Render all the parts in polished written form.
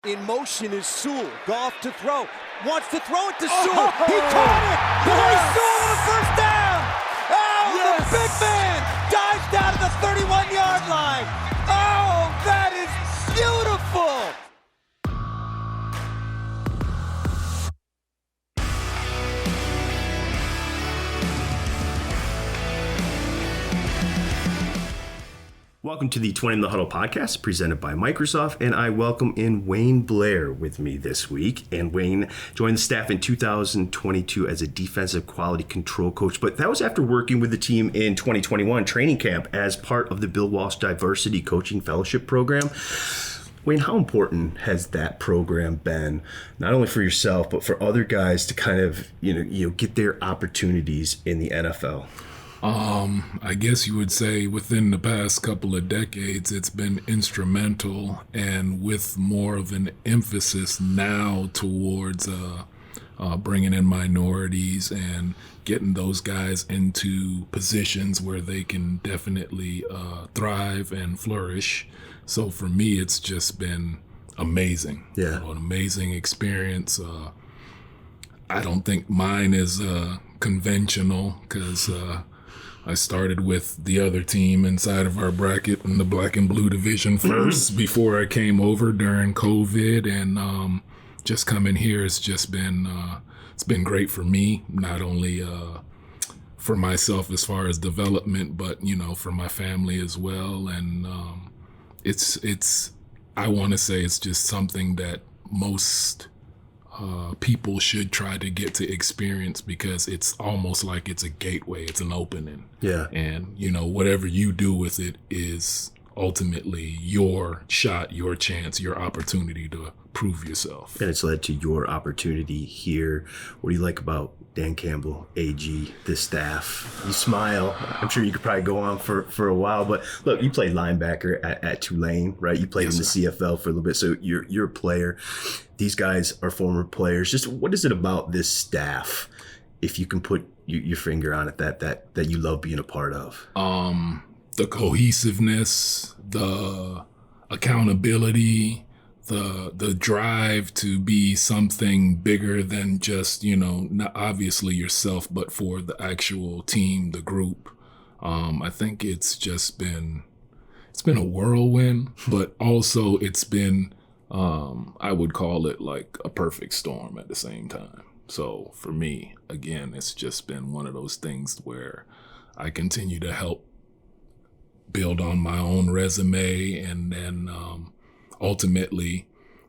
In motion is Sewell. Goff to throw. Wants to throw it to Sewell. He caught it! Boy, Sewell with a first down! Oh, yes! The big man dives down to the 31-yard line. Oh, that is beautiful! Welcome to the Twentyman the Huddle podcast presented by Microsoft, and I welcome in Wayne Blair with me this week. And Wayne joined the staff in 2022 as a defensive quality control coach, but that was after working with the team in 2021 training camp as part of the Bill Walsh Diversity Coaching Fellowship Program. Wayne, how important has that program been, not only for yourself, but for other guys to kind of, get their opportunities in the NFL? I guess you would say within the past couple of decades, it's been instrumental, and with more of an emphasis now towards bringing in minorities and getting those guys into positions where they can definitely thrive and flourish. So for me, it's just been amazing. Yeah, an amazing experience. I don't think mine is conventional because I started with the other team inside of our bracket in the black and blue division first before I came over during COVID, and just coming here has just been it's been great for me, not only for myself as far as development, but for my family as well. And it's I want to say it's just something that most people should try to get to experience, because it's almost like it's a gateway, it's an opening. Yeah. And, whatever you do with it is ultimately your shot, your chance, your opportunity to prove yourself. And it's led to your opportunity here. What do you like about Dan Campbell, AG, this staff? You smile. I'm sure you could probably go on for a while, but look, you played linebacker at Tulane, right? You played in the CFL for a little bit, so you're a player. These guys are former players. Just what is it about this staff, if you can put your finger on it, that you love being a part of? The cohesiveness, the accountability, the drive to be something bigger than just, not obviously yourself, but for the actual team, the group. I think it's been a whirlwind, but also it's been, I would call it like a perfect storm at the same time. So for me, again, it's just been one of those things where I continue to help build on my own resume, and then ultimately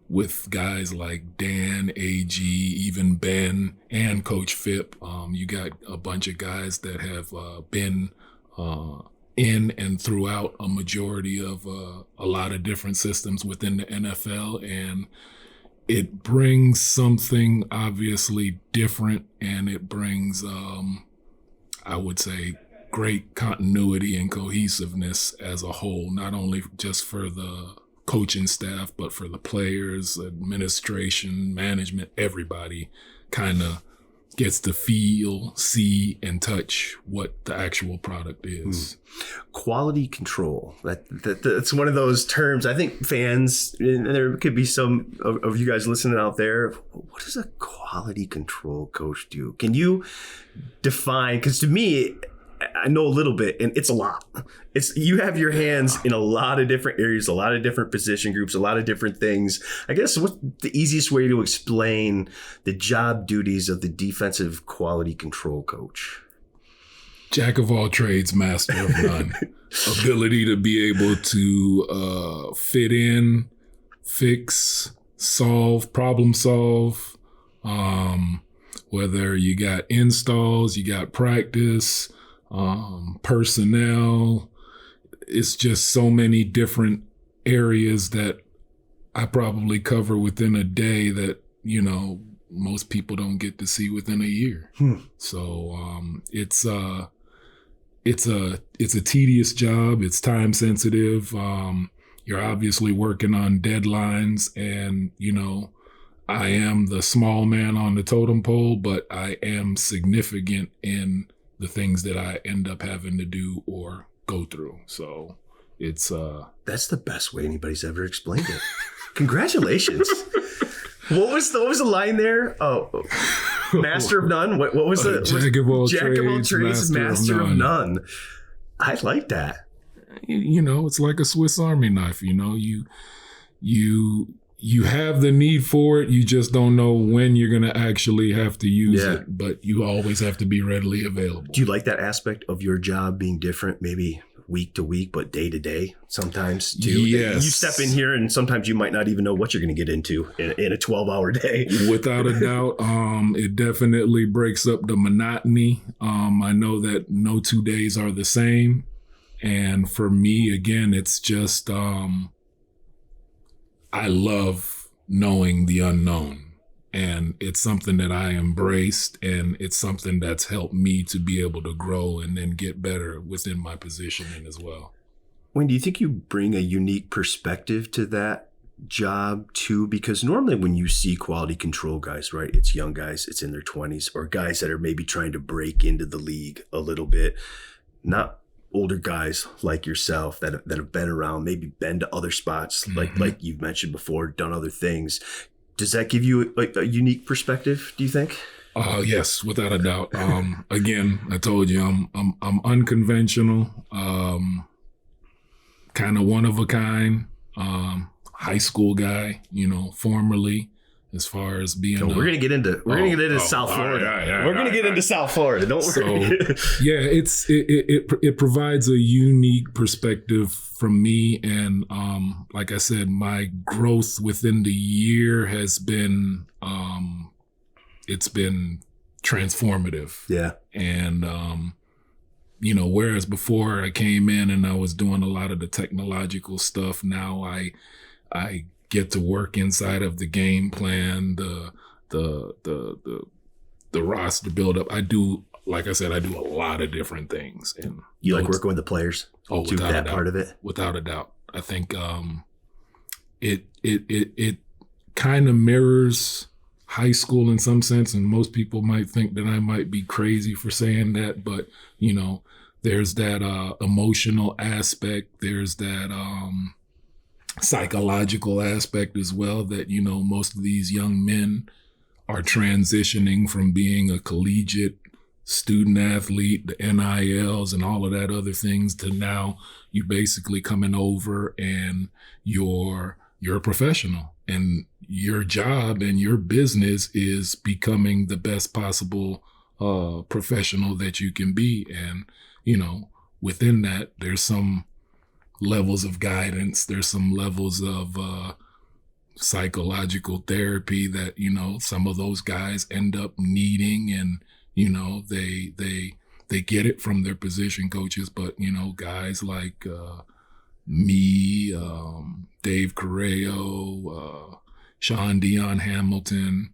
with guys like Dan, AG, even Ben, and Coach Phipp, you got a bunch of guys that have been in and throughout a majority of a lot of different systems within the NFL, and it brings something obviously different, and it brings, I would say, great continuity and cohesiveness as a whole, not only just for the coaching staff, but for the players, administration, management. Everybody kind of gets to feel, see, and touch what the actual product is. Quality control. That's one of those terms. I think fans, and there could be some of you guys listening out there, what does a quality control coach do? Can you define? Because to me, I know a little bit, and it's a lot. You have your hands in a lot of different areas, a lot of different position groups, a lot of different things. I guess what's the easiest way to explain the job duties of the defensive quality control coach? Jack of all trades, master of none. Ability to be able to fit in, fix, problem solve. Whether you got installs, you got practice, personnel. It's just so many different areas that I probably cover within a day that, most people don't get to see within a year. So it's a tedious job. It's time sensitive. You're obviously working on deadlines, and, I am the small man on the totem pole, but I am significant in the things that I end up having to do or go through. So it's that's the best way anybody's ever explained it. Congratulations. What was the line there? Oh, master of none. What was the jack of all trades, master of none. I like that. It's like a Swiss Army knife. You have the need for it. You just don't know when you're going to actually have to use it, but you always have to be readily available. Do you like that aspect of your job being different, maybe week to week, but day to day sometimes too? Yes. You step in here and sometimes you might not even know what you're going to get into in a 12-hour day. Without a doubt, it definitely breaks up the monotony. I know that no 2 days are the same. And for me, again, it's just, I love knowing the unknown, and it's something that I embraced, and it's something that's helped me to be able to grow and then get better within my positioning as well. Wayne, do you think you bring a unique perspective to that job too? Because normally when you see quality control guys, right, it's young guys, it's in their 20s, or guys that are maybe trying to break into the league a little bit, not older guys like yourself that have been around, maybe been to other spots, like you've mentioned before, done other things. Does that give you a unique perspective, do you think? Yes, without a doubt. Again, I told you I'm unconventional, kind of one of a kind, high school guy, formerly, as far as being. We're gonna get into South Florida. We're gonna get into South Florida. Don't worry. Yeah, it provides a unique perspective from me, and like I said, my growth within the year has been it's been transformative. Yeah, and whereas before I came in and I was doing a lot of the technological stuff, now I get to work inside of the game plan, the roster build up. I do, like I said, I do a lot of different things. And you like working with the players? Oh, do that part of it? Without a doubt. I think it kind of mirrors high school in some sense, and most people might think that I might be crazy for saying that, but there's that emotional aspect. There's that psychological aspect as well, that most of these young men are transitioning from being a collegiate student athlete, the NILs and all of that other things, to now you basically coming over and you're a professional, and your job and your business is becoming the best possible professional that you can be. And within that, there's some levels of guidance. There's some levels of psychological therapy that, some of those guys end up needing, and, they get it from their position coaches. But, guys like me, Dave Correo, Sean Dion Hamilton,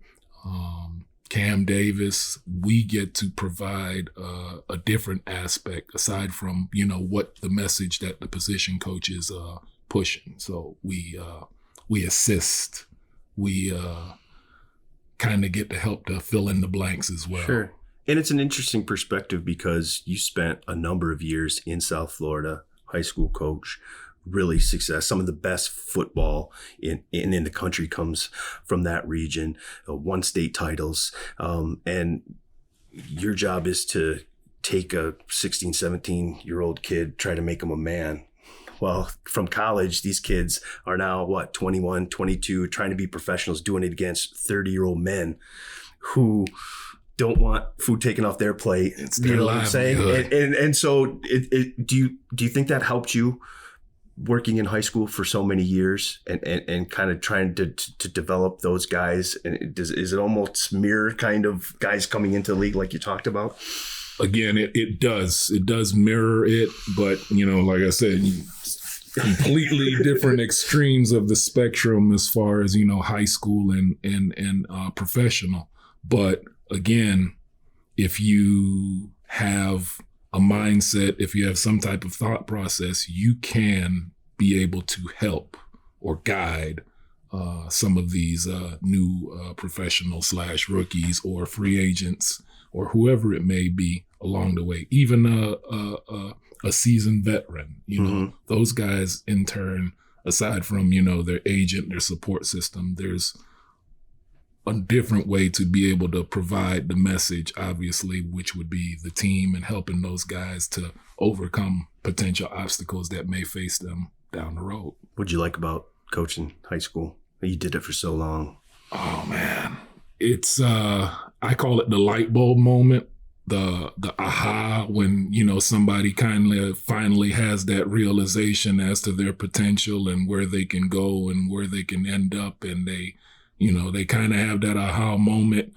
Cam Davis, we get to provide a different aspect aside from, what the message that the position coach is pushing. So we assist. We kind of get to help to fill in the blanks as well. Sure. And it's an interesting perspective because you spent a number of years in South Florida, high school coach, really success. Some of the best football in the country comes from that region, won state titles. And your job is to take a 16, 17-year-old kid, try to make him a man. Well, from college, these kids are now, 21, 22, trying to be professionals, doing it against 30-year-old men who don't want food taken off their plate. It's their livelihood. And so do you think that helped you working in high school for so many years and kind of trying to develop those guys? And is it almost mirror kind of guys coming into the league like you talked about? Again, it does mirror it, but like I said, completely different extremes of the spectrum as far as high school and professional. But again, if you have a mindset, if you have some type of thought process, you can be able to help or guide some of these new professionals / rookies or free agents or whoever it may be along the way. Even a seasoned veteran, those guys in turn aside from, their agent, their support system, there's a different way to be able to provide the message, obviously, which would be the team and helping those guys to overcome potential obstacles that may face them down the road. What'd you like about coaching high school? You did it for so long. Oh man, it's I call it the light bulb moment, the aha, when somebody finally has that realization as to their potential and where they can go and where they can end up, and they kind of have that aha moment.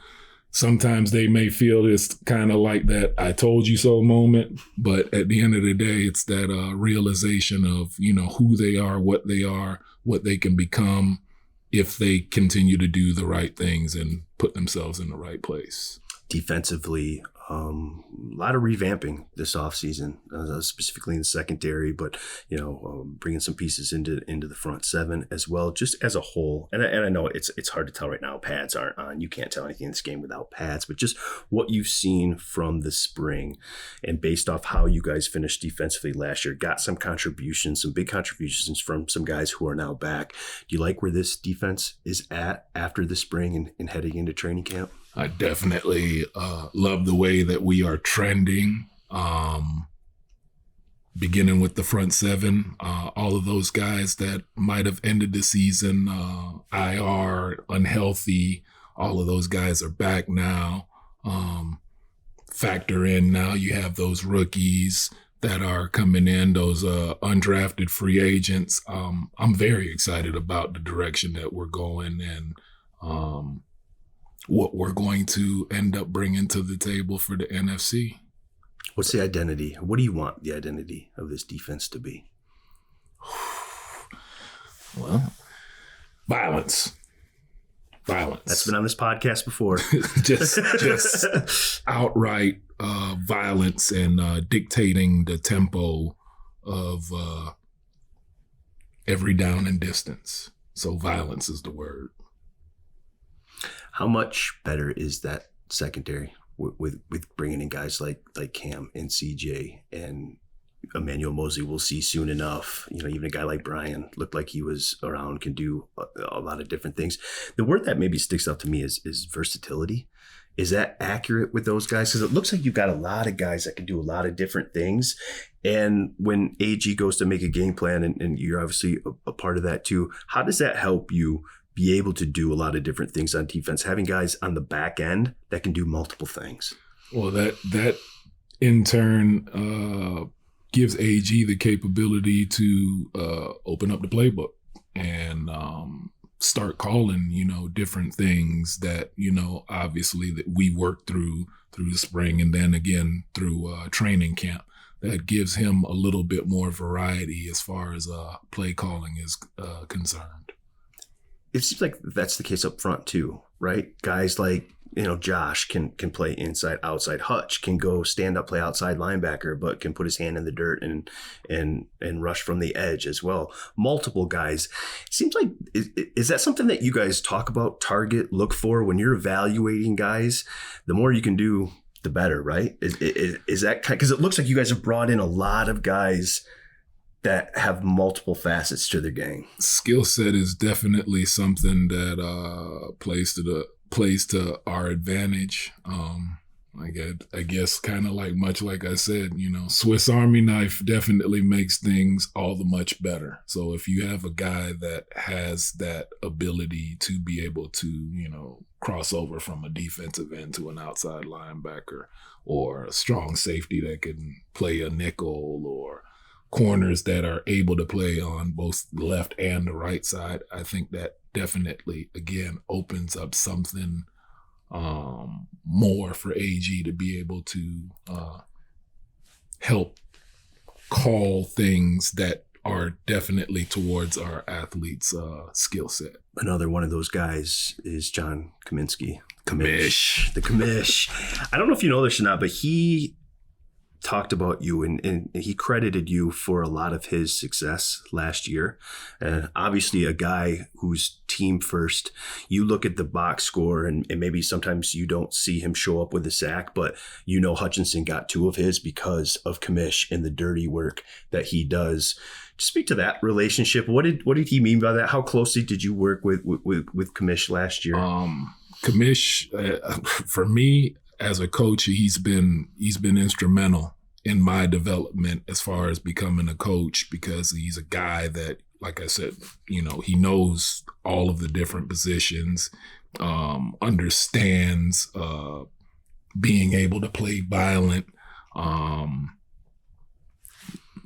Sometimes they may feel it's kind of like that I told you so moment, but at the end of the day, it's that realization of, who they are, what they can become if they continue to do the right things and put themselves in the right place. Defensively, a lot of revamping this offseason, specifically in the secondary, but bringing some pieces into the front seven as well, just as a whole. And I know it's hard to tell right now. Pads aren't on. You can't tell anything in this game without pads. But just what you've seen from the spring, and based off how you guys finished defensively last year, got some contributions, some big contributions from some guys who are now back. Do you like where this defense is at after the spring and heading into training camp? I definitely love the way that we are trending, beginning with the front seven. All of those guys that might have ended the season IR, unhealthy, all of those guys are back now. Factor in now you have those rookies that are coming in, those undrafted free agents. I'm very excited about the direction that we're going and what we're going to end up bringing to the table for the NFC. What's the identity? What do you want the identity of this defense to be? Well, violence. That's been on this podcast before. just outright violence and dictating the tempo of every down and distance. So violence is the word. How much better is that secondary with bringing in guys like Cam and CJ and Emmanuel Mosley? We'll see soon enough. Even a guy like Brian looked like he was around, can do a lot of different things. The word that maybe sticks out to me is versatility. Is that accurate with those guys? Because it looks like you've got a lot of guys that can do a lot of different things. And when AG goes to make a game plan, and you're obviously a part of that too, how does that help you be able to do a lot of different things on defense, having guys on the back end that can do multiple things? Well, that in turn gives AG the capability to open up the playbook and start calling, different things that, obviously that we work through the spring and then again through training camp. That gives him a little bit more variety as far as play calling is concerned. It seems like that's the case up front too, right? Guys like, Josh can play inside, outside. Hutch can go stand up, play outside linebacker, but can put his hand in the dirt and rush from the edge as well. Multiple guys. It seems like, is that something that you guys talk about, target, look for when you're evaluating guys? The more you can do, the better, right? Is that, because it looks like you guys have brought in a lot of guys that have multiple facets to their game. Skill set is definitely something that plays to our advantage. I guess kind of much like I said, Swiss Army knife definitely makes things all the much better. So if you have a guy that has that ability to be able to, cross over from a defensive end to an outside linebacker, or a strong safety that can play a nickel, or corners that are able to play on both the left and the right side, I think that definitely, again, opens up something more for AG to be able to help call things that are definitely towards our athletes' skill set. Another one of those guys is John Cominsky. The commish. I don't know if you know this or not, but he talked about you and he credited you for a lot of his success last year. And obviously a guy who's team first. You look at the box score and maybe sometimes you don't see him show up with a sack, but Hutchinson got 2 of his because of Commish and the dirty work that he does. speak to that relationship. What did he mean by that? How closely did you work with Commish last year? Commish, for me as a coach, he's been instrumental in my development as far as becoming a coach, because he's a guy that, like I said, he knows all of the different positions, understands being able to play violent.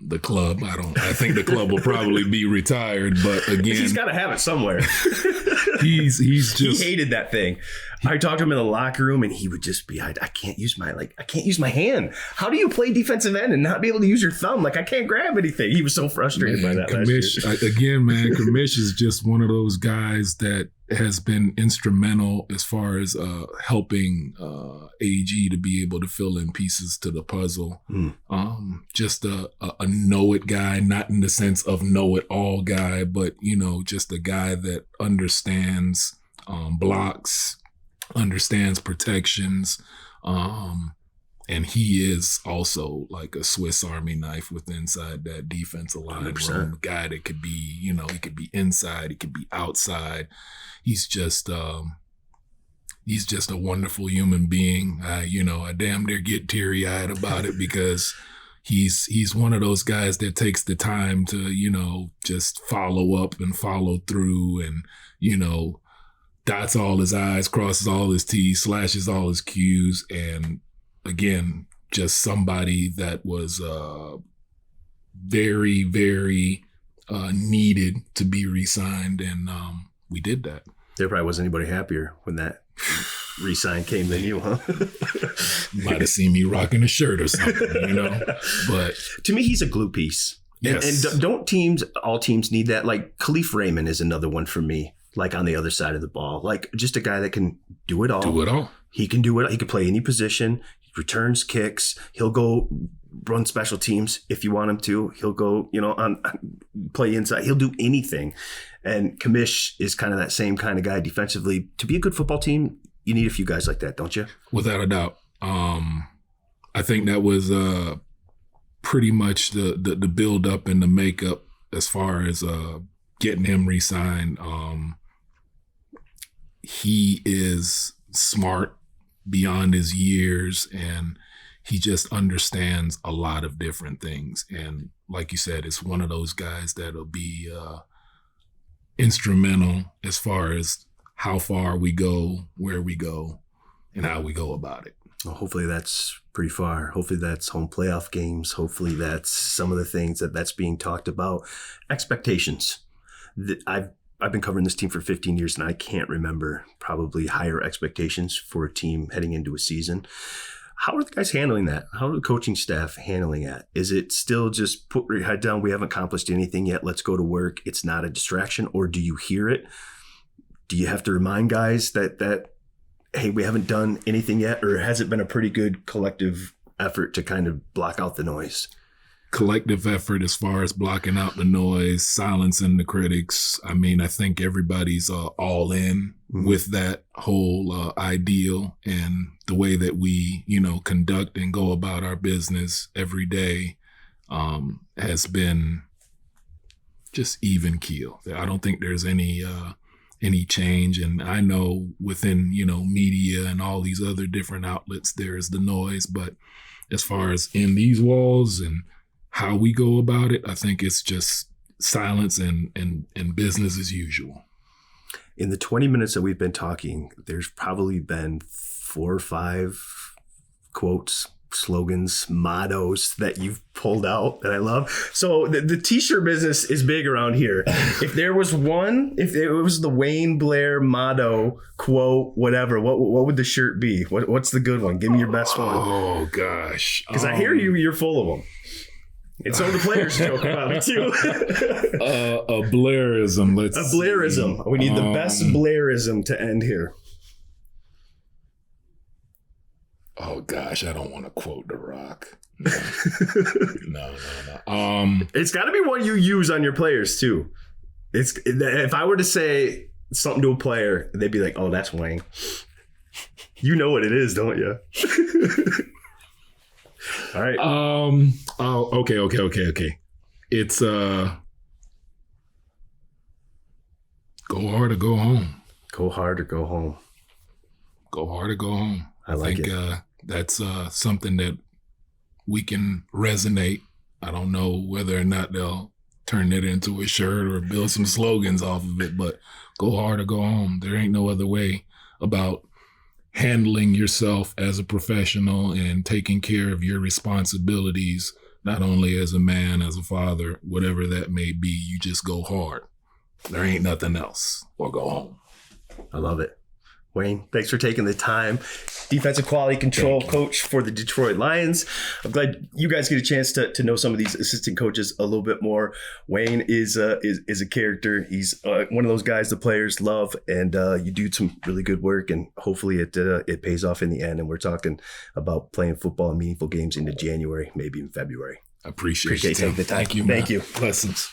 The club, I think the club will probably be retired, but again, he's got to have it somewhere. he's just, he hated that thing. I talked to him in the locker room, and he would just be, I can't use my hand. How do you play defensive end and not be able to use your thumb? Like, I can't grab anything. He was so frustrated by that. Commish is just one of those guys that has been instrumental as far as helping AG to be able to fill in pieces to the puzzle. Just a know-it guy, not in the sense of know-it-all guy, but, just a guy that understands blocks, understands protections, and he is also like a Swiss Army knife with inside that defensive line room. A guy that could be, he could be inside, he could be outside. He's just a wonderful human being. I damn near get teary-eyed about it, because he's one of those guys that takes the time to, just follow up and follow through, and, dots all his I's, crosses all his T's, slashes all his Q's. And again, just somebody that was very, very needed to be re-signed. And we did that. There probably wasn't anybody happier when that re-sign came than you, huh? Might have seen me rocking a shirt or something, But to me, he's a glue piece. Yes. And don't all teams need that? Like, Khalif Raymond is another one for me. Like, on the other side of the ball, like, just a guy that can do it all. He can do it. He can play any position. He returns kicks. He'll go run special teams if you want him to. He'll go, play inside. He'll do anything. And Commish is kind of that same kind of guy defensively. To be a good football team, you need a few guys like that, don't you? Without a doubt. I think that was pretty much the build up and the makeup as far as getting him re-signed. He is smart beyond his years, and he just understands a lot of different things. And like you said, it's one of those guys that'll be instrumental as far as how far we go, where we go, and how we go about it. Well, hopefully that's pretty far. Hopefully that's home playoff games. Hopefully that's some of the things that's being talked about. Expectations. I've been covering this team for 15 years, and I can't remember probably higher expectations for a team heading into a season. How are the guys handling that? How are the coaching staff handling that? Is it still just put your head down? We haven't accomplished anything yet. Let's go to work. It's not a distraction. Or do you hear it? Do you have to remind guys that hey, we haven't done anything yet? Or has it been a pretty good collective effort to kind of block out the noise? Collective effort as far as blocking out the noise, silencing the critics. I mean, I think everybody's all in with that whole ideal, and the way that we, conduct and go about our business every day has been just even keel. I don't think there's any change. And I know within, media and all these other different outlets, there's the noise, but as far as in these walls and how we go about it, I think it's just silence and business as usual. In the 20 minutes that we've been talking, there's probably been 4 or 5 quotes, slogans, mottos that you've pulled out that I love. So the t-shirt business is big around here. If there was one, if it was the Wayne Blair motto, quote, whatever, what would the shirt be? What's the good one? Give me your best one. Oh, gosh. Because I hear you're full of them. And so the players joke about it too. A Blairism. A Blairism. We need the best Blairism to end here. Oh gosh, I don't want to quote The Rock. No. It's got to be one you use on your players too. If I were to say something to a player, they'd be like, "Oh, that's Wayne." You know what it is, don't you? All right. Okay. It's Go hard or go home. Go hard or go home. Go hard or go home. I like think it. That's something that we can resonate. I don't know whether or not they'll turn it into a shirt or build some slogans off of it, but go hard or go home. There ain't no other way about handling yourself as a professional and taking care of your responsibilities, not only as a man, as a father, whatever that may be. You just go hard. There ain't nothing else, or go home. I love it. Wayne, thanks for taking the time. Defensive quality control coach for the Detroit Lions. I'm glad you guys get a chance to know some of these assistant coaches a little bit more. Wayne is a character. He's one of those guys the players love, and you do some really good work, and hopefully it pays off in the end. And we're talking about playing football and meaningful games into January, maybe in February. I appreciate you taking the time. Thank you. Thank you. Blessings.